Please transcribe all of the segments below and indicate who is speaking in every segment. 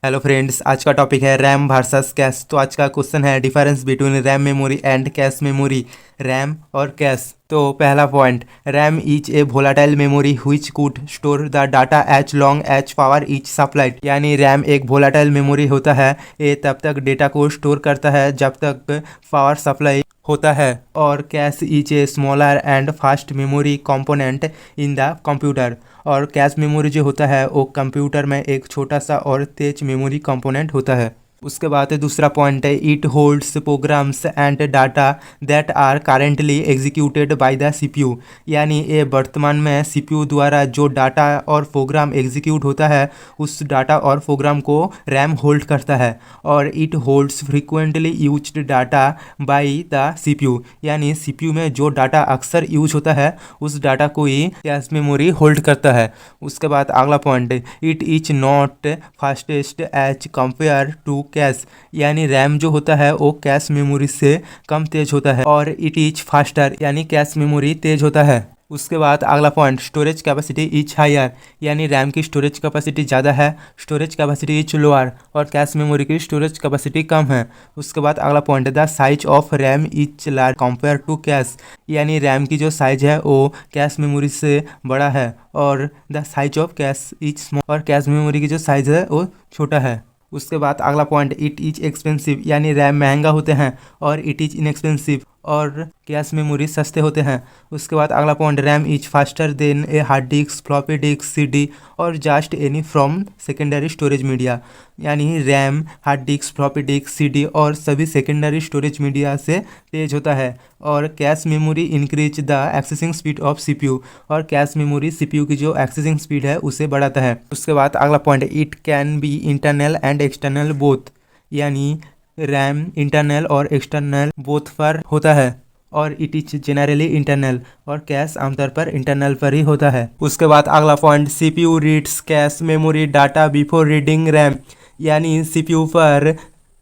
Speaker 1: Hello friends, आज का topic है रैम वर्सेस कैश। तो आज का क्वेश्चन है difference between RAM memory and cache memory, RAM और कैश। तो पहला point, RAM is a volatile memory which could store the data as long as power is supplied. यानी RAM एक volatile memory होता है, ये तब तक डेटा को स्टोर करता है जब तक पावर सप्लाई होता है। और cash is a smaller and fast memory component in the computer. और कैश मेमोरी जो होता है वो कंप्यूटर में एक छोटा सा और तेज मेमोरी कंपोनेंट होता है। उसके बाद दूसरा पॉइंट है, it holds programs and data that are currently executed by the CPU. यानी ये वर्तमान में सीपीयू द्वारा जो डाटा और प्रोग्राम एग्जीक्यूट होता है उस डाटा और प्रोग्राम को रैम होल्ड करता है। और it holds frequently used data bye the CPU. यानी सीपीयू में जो डाटा अक्सर यूज होता है उस डाटा को ही कैश मेमोरी होल्ड करता है। उसके बाद अगला point, it is not fastest as compare to cache. यानी रैम जो होता है वो कैश मेमोरी से कम तेज होता है और इट इज फास्टर, यानी कैश मेमोरी तेज होता है। उसके बाद अगला point, storage capacity is higher. यानी रैम की स्टोरेज कैपेसिटी ज़्यादा है, स्टोरेज कैपेसिटी इज लोअर, और कैश मेमोरी की स्टोरेज कैपेसिटी कम है। उसके बाद अगला point, the size of RAM is large compare to cache. यानी रैम की जो साइज है वो कैश मेमोरी से बड़ा है और the size of cash is small, और कैश मेमोरी की जो साइज है वो छोटा है। उसके बाद अगला पॉइंट, इट इज एक्सपेंसिव। यानी रैम महंगा होते हैं और इट इज इनएक्सपेंसिव, और कैश मेमोरी सस्ते होते हैं। उसके बाद अगला point, RAM is faster than a hard disk, floppy disk, CD और just any from secondary storage media. यानी RAM hard disk, floppy disk, CD और सभी सेकेंडरी स्टोरेज मीडिया से तेज होता है। और cache memory increase the accessing speed of CPU. और cache memory CPU की जो एक्सेसिंग स्पीड है उसे बढ़ाता है। उसके बाद अगला point, it can be internal and external both. यानी रैम इंटरनल और एक्सटर्नल बोथ पर होता है और इट इज जेनरली इंटरनल, और कैश आमतौर पर इंटरनल पर ही होता है। उसके बाद अगला point, CPU reads cache memory data before reading RAM. यानी सीपीयू पर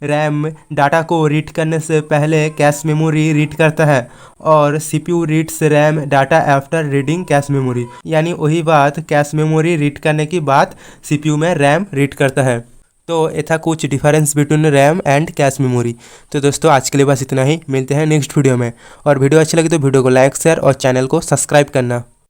Speaker 1: रैम डाटा को रीड करने से पहले कैश मेमोरी रीड करता है, और CPU reads RAM data after reading cache memory. यानी वही बात कैश मेमोरी रीड करने की बात सीपीयू में रैम रीड करता है। तो ये था कुछ difference between RAM and cache memory. तो दोस्तों आज के लिए बस इतना ही, मिलते हैं नेक्स्ट वीडियो में। और वीडियो अच्छी लगी तो वीडियो को लाइक, शेयर और चैनल को सब्सक्राइब करना।